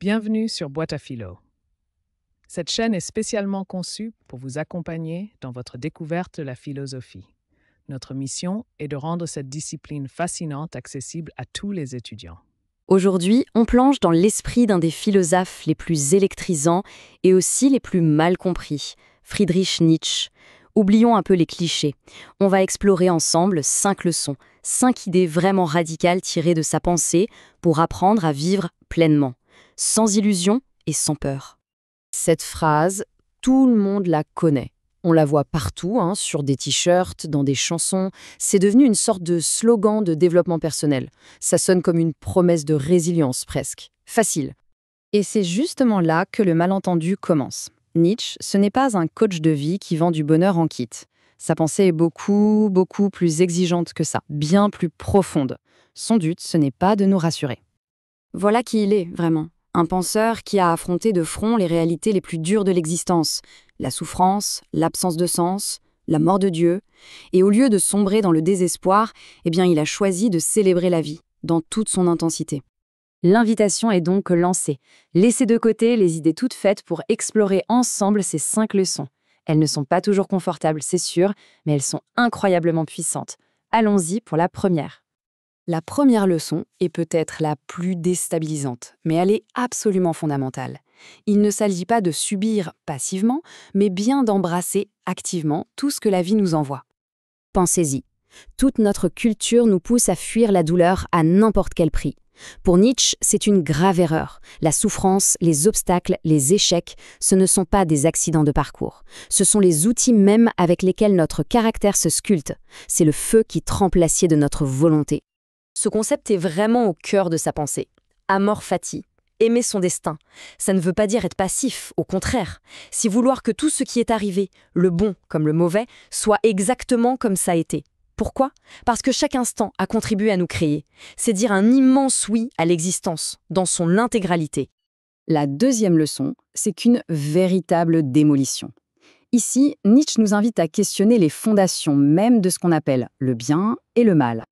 Bienvenue sur Boîte à Philo. Cette chaîne est spécialement conçue pour vous accompagner dans votre découverte de la philosophie. Notre mission est de rendre cette discipline fascinante accessible à tous les étudiants. Aujourd'hui, on plonge dans l'esprit d'un des philosophes les plus électrisants et aussi les plus mal compris, Friedrich Nietzsche. Oublions un peu les clichés. On va explorer ensemble 5 leçons, 5 idées vraiment radicales tirées de sa pensée pour apprendre à vivre pleinement, sans illusion et sans peur. Cette phrase, tout le monde la connaît. On la voit partout, sur des t-shirts, dans des chansons. C'est devenu une sorte de slogan de développement personnel. Ça sonne comme une promesse de résilience presque. Facile. Et c'est justement là que le malentendu commence. Nietzsche, ce n'est pas un coach de vie qui vend du bonheur en kit. Sa pensée est beaucoup plus exigeante que ça, bien plus profonde. Son but, ce n'est pas de nous rassurer. Voilà qui il est, vraiment. Un penseur qui a affronté de front les réalités les plus dures de l'existence, la souffrance, l'absence de sens, la mort de Dieu. Et au lieu de sombrer dans le désespoir, il a choisi de célébrer la vie, dans toute son intensité. L'invitation est donc lancée. Laissez de côté les idées toutes faites pour explorer ensemble ces 5 leçons. Elles ne sont pas toujours confortables, c'est sûr, mais elles sont incroyablement puissantes. Allons-y pour la première. La première leçon est peut-être la plus déstabilisante, mais elle est absolument fondamentale. Il ne s'agit pas de subir passivement, mais bien d'embrasser activement tout ce que la vie nous envoie. Pensez-y. Toute notre culture nous pousse à fuir la douleur à n'importe quel prix. Pour Nietzsche, c'est une grave erreur. La souffrance, les obstacles, les échecs, ce ne sont pas des accidents de parcours. Ce sont les outils mêmes avec lesquels notre caractère se sculpte. C'est le feu qui trempe l'acier de notre volonté. Ce concept est vraiment au cœur de sa pensée. Amor fati, aimer son destin. Ça ne veut pas dire être passif, au contraire. C'est vouloir que tout ce qui est arrivé, le bon comme le mauvais, soit exactement comme ça a été. Pourquoi ? Parce que chaque instant a contribué à nous créer. C'est dire un immense oui à l'existence, dans son intégralité. La deuxième leçon, c'est qu'une véritable démolition. Ici, Nietzsche nous invite à questionner les fondations même de ce qu'on appelle le bien et le mal.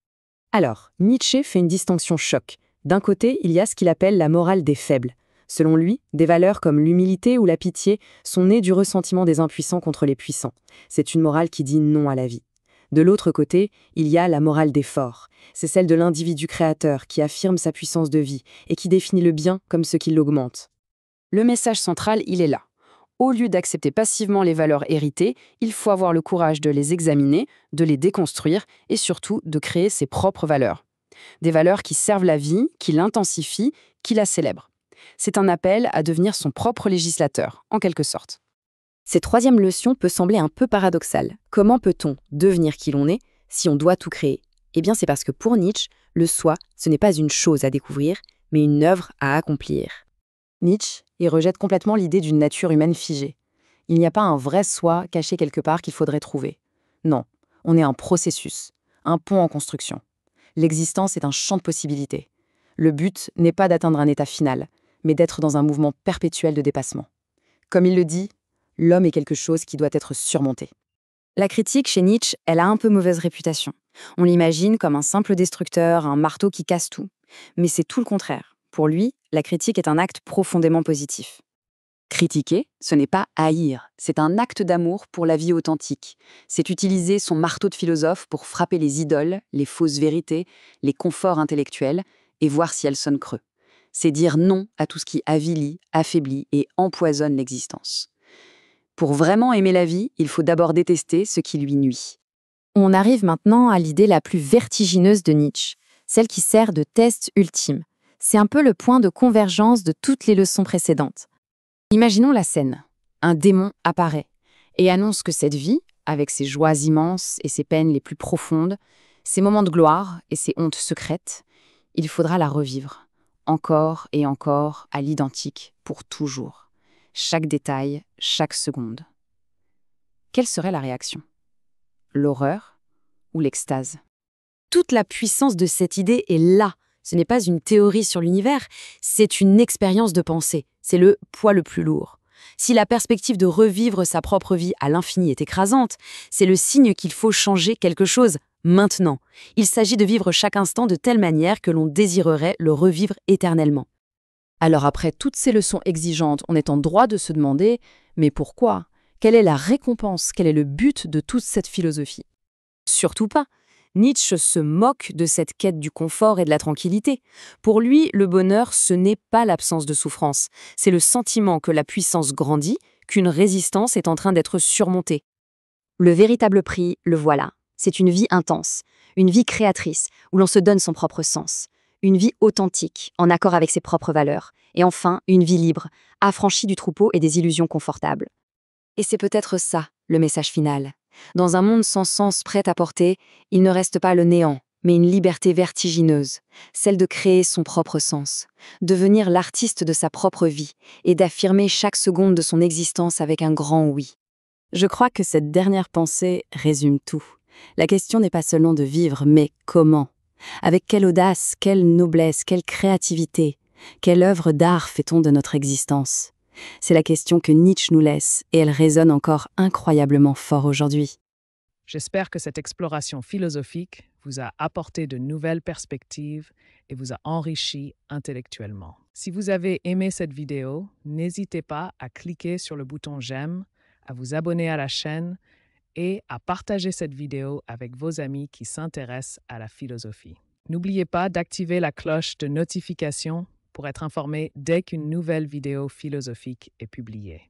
Alors, Nietzsche fait une distinction choc. D'un côté, il y a ce qu'il appelle la morale des faibles. Selon lui, des valeurs comme l'humilité ou la pitié sont nées du ressentiment des impuissants contre les puissants. C'est une morale qui dit non à la vie. De l'autre côté, il y a la morale des forts. C'est celle de l'individu créateur qui affirme sa puissance de vie et qui définit le bien comme ce qui l'augmente. Le message central, il est là. Au lieu d'accepter passivement les valeurs héritées, il faut avoir le courage de les examiner, de les déconstruire et surtout de créer ses propres valeurs. Des valeurs qui servent la vie, qui l'intensifient, qui la célèbrent. C'est un appel à devenir son propre législateur, en quelque sorte. Cette troisième leçon peut sembler un peu paradoxale. Comment peut-on devenir qui l'on est si on doit tout créer ? Eh bien, c'est parce que pour Nietzsche, le soi, ce n'est pas une chose à découvrir, mais une œuvre à accomplir. Nietzsche, il rejette complètement l'idée d'une nature humaine figée. Il n'y a pas un vrai soi caché quelque part qu'il faudrait trouver. Non, on est un processus, un pont en construction. L'existence est un champ de possibilités. Le but n'est pas d'atteindre un état final, mais d'être dans un mouvement perpétuel de dépassement. Comme il le dit, l'homme est quelque chose qui doit être surmonté. La critique chez Nietzsche, elle a un peu mauvaise réputation. On l'imagine comme un simple destructeur, un marteau qui casse tout. Mais c'est tout le contraire. Pour lui, la critique est un acte profondément positif. Critiquer, ce n'est pas haïr, c'est un acte d'amour pour la vie authentique. C'est utiliser son marteau de philosophe pour frapper les idoles, les fausses vérités, les conforts intellectuels, et voir si elles sonnent creux. C'est dire non à tout ce qui avilit, affaiblit et empoisonne l'existence. Pour vraiment aimer la vie, il faut d'abord détester ce qui lui nuit. On arrive maintenant à l'idée la plus vertigineuse de Nietzsche, celle qui sert de test ultime. C'est un peu le point de convergence de toutes les leçons précédentes. Imaginons la scène. Un démon apparaît et annonce que cette vie, avec ses joies immenses et ses peines les plus profondes, ses moments de gloire et ses hontes secrètes, il faudra la revivre, encore et encore, à l'identique, pour toujours. Chaque détail, chaque seconde. Quelle serait la réaction ? L'horreur ou l'extase ? Toute la puissance de cette idée est là. Ce n'est pas une théorie sur l'univers, c'est une expérience de pensée. C'est le poids le plus lourd. Si la perspective de revivre sa propre vie à l'infini est écrasante, c'est le signe qu'il faut changer quelque chose maintenant. Il s'agit de vivre chaque instant de telle manière que l'on désirerait le revivre éternellement. Alors après toutes ces leçons exigeantes, on est en droit de se demander « mais pourquoi ? Quelle est la récompense ? Quel est le but de toute cette philosophie ?» Surtout pas. Nietzsche se moque de cette quête du confort et de la tranquillité. Pour lui, le bonheur, ce n'est pas l'absence de souffrance, c'est le sentiment que la puissance grandit, qu'une résistance est en train d'être surmontée. Le véritable prix, le voilà. C'est une vie intense, une vie créatrice, où l'on se donne son propre sens. Une vie authentique, en accord avec ses propres valeurs. Et enfin, une vie libre, affranchie du troupeau et des illusions confortables. Et c'est peut-être ça, le message final. Dans un monde sans sens prêt à porter, il ne reste pas le néant, mais une liberté vertigineuse, celle de créer son propre sens, devenir l'artiste de sa propre vie et d'affirmer chaque seconde de son existence avec un grand oui. Je crois que cette dernière pensée résume tout. La question n'est pas seulement de vivre, mais comment ? Avec quelle audace, quelle noblesse, quelle créativité, quelle œuvre d'art fait-on de notre existence ? C'est la question que Nietzsche nous laisse, et elle résonne encore incroyablement fort aujourd'hui. J'espère que cette exploration philosophique vous a apporté de nouvelles perspectives et vous a enrichi intellectuellement. Si vous avez aimé cette vidéo, n'hésitez pas à cliquer sur le bouton j'aime, à vous abonner à la chaîne et à partager cette vidéo avec vos amis qui s'intéressent à la philosophie. N'oubliez pas d'activer la cloche de notification pour être informé dès qu'une nouvelle vidéo philosophique est publiée.